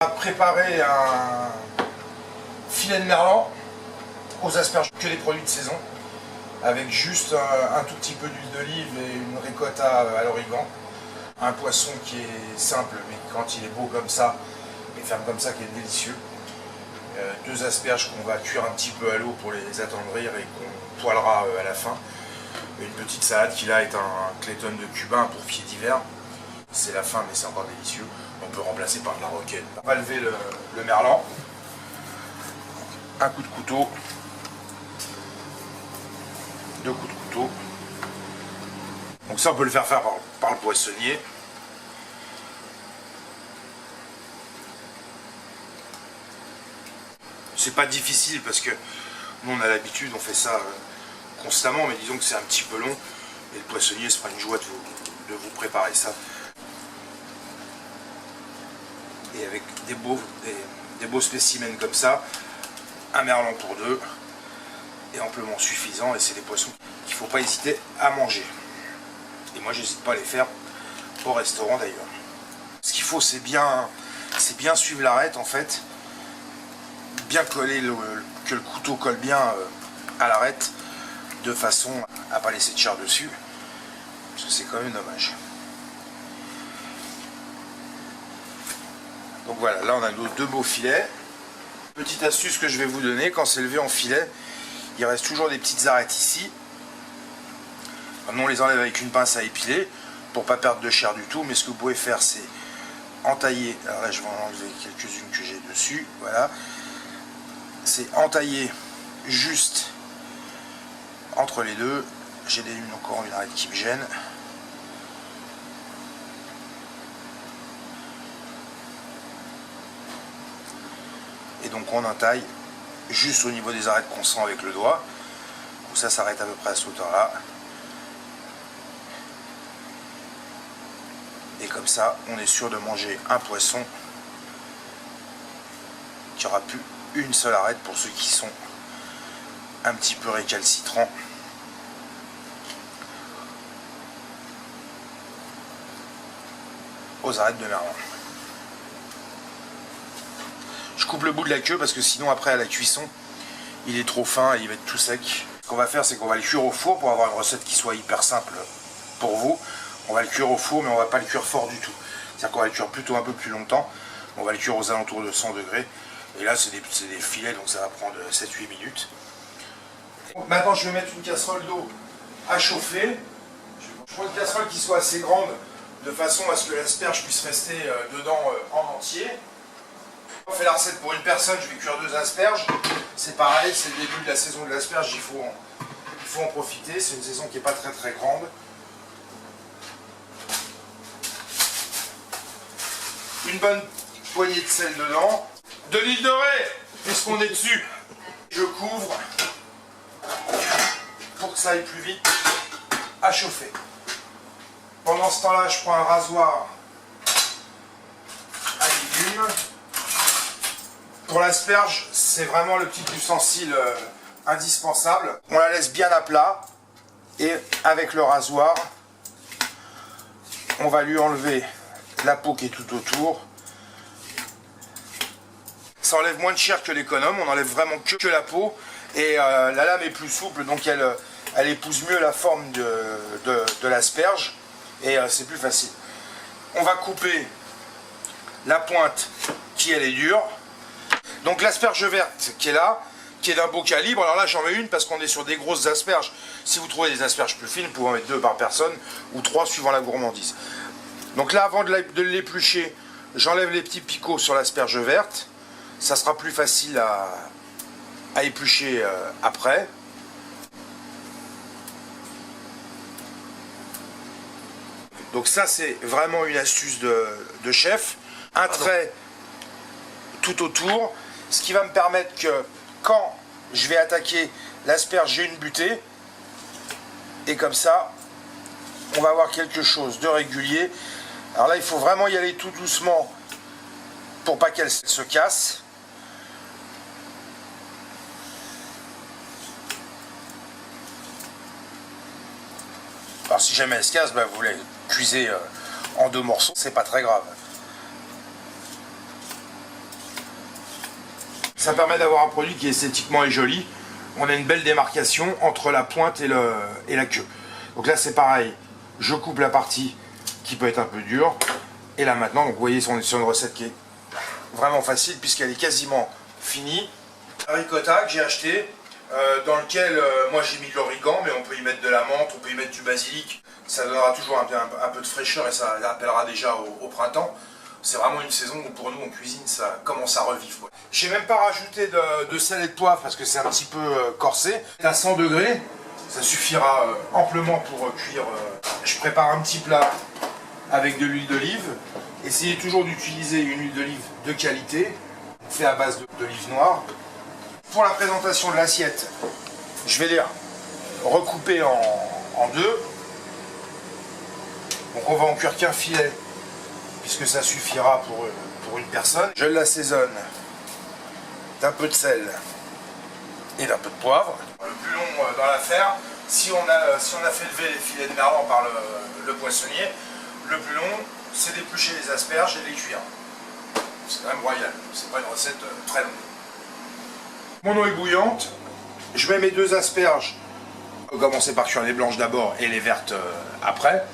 On va préparer un filet de merlan aux asperges, que des produits de saison, avec juste un tout petit peu d'huile d'olive et une ricotta à l'origan. Un poisson qui est simple, mais quand il est beau comme ça, et ferme comme ça, qui est délicieux. Deux asperges qu'on va cuire un petit peu à l'eau pour les attendrir et qu'on poêlera à la fin. Une petite salade qui là est un clayton de cubain pour pieds d'hiver. C'est la fin, mais c'est encore délicieux. On peut remplacer par de la roquette. On va lever le merlan. Un coup de couteau. Deux coups de couteau. Donc ça, on peut le faire par le poissonnier. C'est pas difficile parce que nous on a l'habitude, on fait ça constamment, mais disons que c'est un petit peu long. Et le poissonnier, ce sera une joie de vous préparer ça. Et avec des beaux spécimens comme ça, un merlan pour deux est amplement suffisant, et c'est des poissons qu'il ne faut pas hésiter à manger. Et moi j'hésite pas à les faire au restaurant d'ailleurs. Ce qu'il faut, c'est bien suivre l'arête en fait, bien coller, que le couteau colle bien à l'arête, de façon à pas laisser de chair dessus, parce que c'est quand même dommage. Donc voilà, là on a nos deux beaux filets. Petite astuce que je vais vous donner, quand c'est levé en filet, il reste toujours des petites arêtes ici. On les enlève avec une pince à épiler pour pas perdre de chair du tout, mais ce que vous pouvez faire, c'est entailler. Alors là je vais en enlever quelques-unes que j'ai dessus, voilà. C'est entailler juste entre les deux. J'ai encore une arête qui me gêne. Et donc on entaille juste au niveau des arêtes qu'on sent avec le doigt. Donc ça s'arrête à peu près à cette hauteur là. Et comme ça, on est sûr de manger un poisson qui aura plus une seule arête, pour ceux qui sont un petit peu récalcitrants. Aux arêtes de merlan. Je coupe le bout de la queue parce que sinon après à la cuisson, il est trop fin et il va être tout sec. Ce qu'on va faire, c'est qu'on va le cuire au four pour avoir une recette qui soit hyper simple pour vous. On va le cuire au four, mais on va pas le cuire fort du tout. C'est-à-dire qu'on va le cuire plutôt un peu plus longtemps. On va le cuire aux alentours de 100 degrés. Et là, c'est des filets, donc ça va prendre 7-8 minutes. Donc maintenant, je vais mettre une casserole d'eau à chauffer. Je prends une casserole qui soit assez grande, de façon à ce que l'asperge puisse rester dedans en entier. On fait la recette pour une personne, je vais cuire 2 asperges. C'est pareil, c'est le début de la saison de l'asperge, il faut en profiter. C'est une saison qui n'est pas très très grande. Une bonne poignée de sel dedans. De l'huile de raie, puisqu'on est dessus. Je couvre pour que ça aille plus vite à chauffer. Pendant ce temps-là, je prends un rasoir à légumes. Pour l'asperge, c'est vraiment le petit ustensile indispensable. On la laisse bien à plat et avec le rasoir, on va lui enlever la peau qui est tout autour. Ça enlève moins de chair que l'économe, on enlève vraiment que la peau, et la lame est plus souple, donc elle épouse mieux la forme de l'asperge, et c'est plus facile. On va couper la pointe qui elle est dure. Donc l'asperge verte qui est là, qui est d'un beau calibre, alors là j'en mets une parce qu'on est sur des grosses asperges. Si vous trouvez des asperges plus fines, vous pouvez en mettre 2 par personne, ou 3 suivant la gourmandise. Donc là, avant de l'éplucher, j'enlève les petits picots sur l'asperge verte. Ça sera plus facile à éplucher après. Donc ça, c'est vraiment une astuce de chef. Un trait tout autour, ce qui va me permettre que quand je vais attaquer l'asperge, j'ai une butée. Et comme ça, on va avoir quelque chose de régulier. Alors là, il faut vraiment y aller tout doucement pour pas qu'elle se casse. Alors si jamais elle se casse, vous les cuisez en 2 morceaux, c'est pas très grave. Ça permet d'avoir un produit qui esthétiquement est joli. On a une belle démarcation entre la pointe et la queue. Donc là c'est pareil, je coupe la partie qui peut être un peu dure. Et là maintenant, donc vous voyez, on est sur une recette qui est vraiment facile puisqu'elle est quasiment finie. Un ricotta que j'ai acheté, dans lequel moi j'ai mis de l'origan, mais on peut y mettre de la menthe, on peut y mettre du basilic. Ça donnera toujours un peu de fraîcheur et ça rappellera déjà au printemps. C'est vraiment une saison où pour nous en cuisine ça commence à revivre. J'ai même pas rajouté de sel et de poivre parce que c'est un petit peu corsé. À 100 degrés, ça suffira amplement pour cuire. Je prépare un petit plat avec de l'huile d'olive. Essayez toujours d'utiliser une huile d'olive de qualité, fait à base d'olive noire. Pour la présentation de l'assiette, je vais les recouper en deux. Donc on va en cuire qu'un filet, puisque ça suffira pour une personne. Je l'assaisonne d'un peu de sel et d'un peu de poivre. Le plus long dans l'affaire, si on a fait lever les filets de merlan par le poissonnier, le plus long, c'est d'éplucher les asperges et de les cuire. C'est quand même royal, c'est pas une recette très longue. Mon eau est bouillante, je mets mes deux asperges. On va commencer par cuire les blanches d'abord et les vertes après.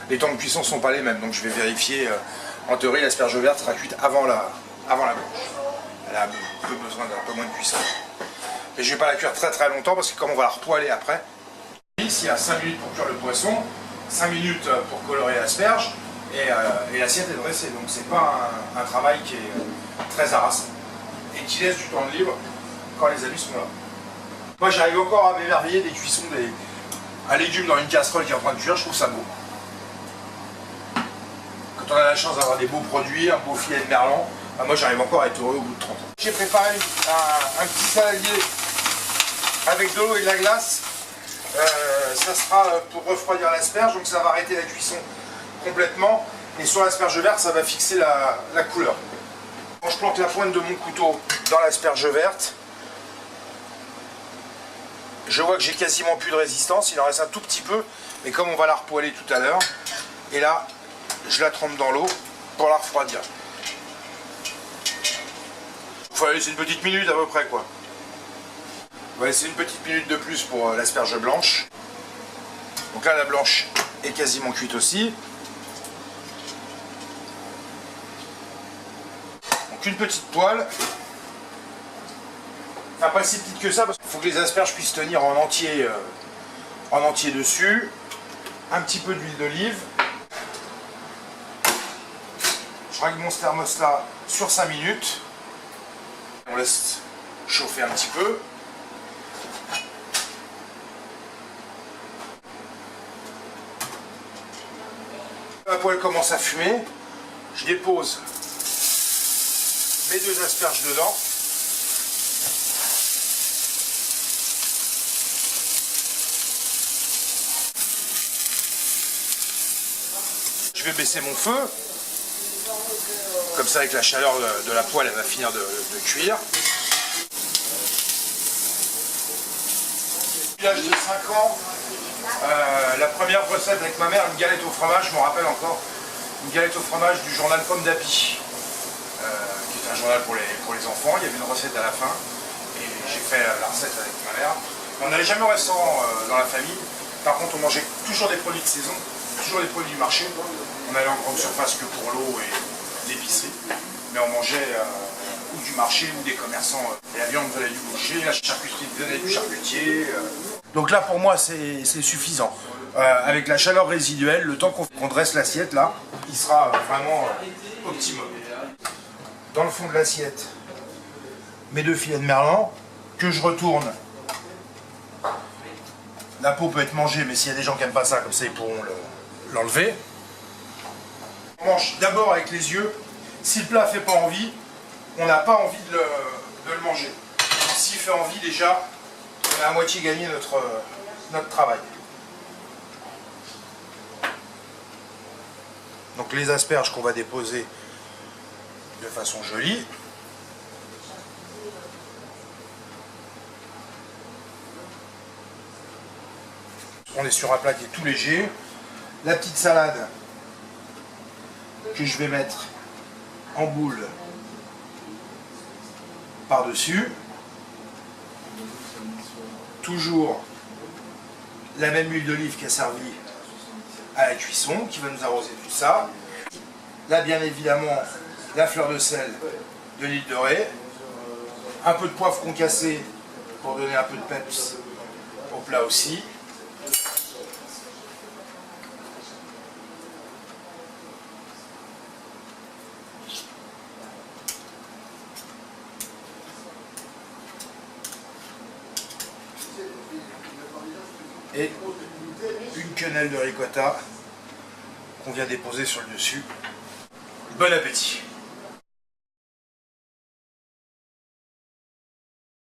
Les temps de cuisson ne sont pas les mêmes, donc je vais vérifier. En théorie, l'asperge verte sera cuite avant la blanche. Elle a un peu besoin d'un peu moins de cuisson. Et je ne vais pas la cuire très longtemps parce que comme on va la repoêler après. Ici, il y a 5 minutes pour cuire le poisson, 5 minutes pour colorer l'asperge. Et l'assiette est dressée, donc c'est pas un travail qui est très harassant et qui laisse du temps de libre quand les amis sont là. Moi j'arrive encore à m'émerveiller des cuissons un légume dans une casserole qui est en train de cuire, je trouve ça beau. Quand on a la chance d'avoir des beaux produits, un beau filet de merlan, moi j'arrive encore à être heureux au bout de 30 ans. J'ai préparé un petit saladier avec de l'eau et de la glace. Ça sera pour refroidir l'asperge, donc ça va arrêter la cuisson complètement, et sur l'asperge verte ça va fixer la couleur. Quand je plante la pointe de mon couteau dans l'asperge verte, je vois que j'ai quasiment plus de résistance, il en reste un tout petit peu, mais comme on va la repoêler tout à l'heure, et là je la trempe dans l'eau pour la refroidir. Il faut la laisser une petite minute à peu près quoi. On va laisser une petite minute de plus pour l'asperge blanche. Donc là la blanche est quasiment cuite aussi. Une petite poêle, enfin pas si petite que ça parce qu'il faut que les asperges puissent tenir en entier dessus, un petit peu d'huile d'olive, je règle mon thermostat sur 5 minutes, on laisse chauffer un petit peu, la poêle commence à fumer, je dépose mes deux asperges dedans. Je vais baisser mon feu. Comme ça, avec la chaleur de la poêle, elle va finir de cuire. L'âge de 5 ans, la première recette avec ma mère, une galette au fromage, je m'en rappelle encore. Une galette au fromage du journal Pomme d'Api. Qui est un journal pour les enfants, il y avait une recette à la fin et j'ai fait la recette avec ma mère. On n'allait jamais au restaurant dans la famille, par contre on mangeait toujours des produits de saison, toujours des produits du marché. On allait en grande surface que pour l'eau et l'épicerie, mais on mangeait ou du marché ou des commerçants. Et la viande venait du boucher, la charcuterie venait du charcutier. Donc là pour moi c'est suffisant. Avec la chaleur résiduelle, le temps qu'on dresse l'assiette là, il sera vraiment optimum. Dans le fond de l'assiette, mes deux filets de merlan que je retourne. La peau peut être mangée, mais s'il y a des gens qui n'aiment pas ça, comme ça ils pourront l'enlever. On mange d'abord avec les yeux. Si le plat ne fait pas envie, on n'a pas envie de le manger. S'il fait envie, déjà, on a à moitié gagné notre travail. Donc les asperges qu'on va déposer de façon jolie. On est sur un plat qui est tout léger. La petite salade que je vais mettre en boule par-dessus. Toujours la même huile d'olive qui a servi à la cuisson, qui va nous arroser tout ça. Là, bien évidemment, la fleur de sel de l'île de Ré. Un peu de poivre concassé pour donner un peu de peps au plat aussi. Et une quenelle de ricotta qu'on vient déposer sur le dessus. Bon appétit!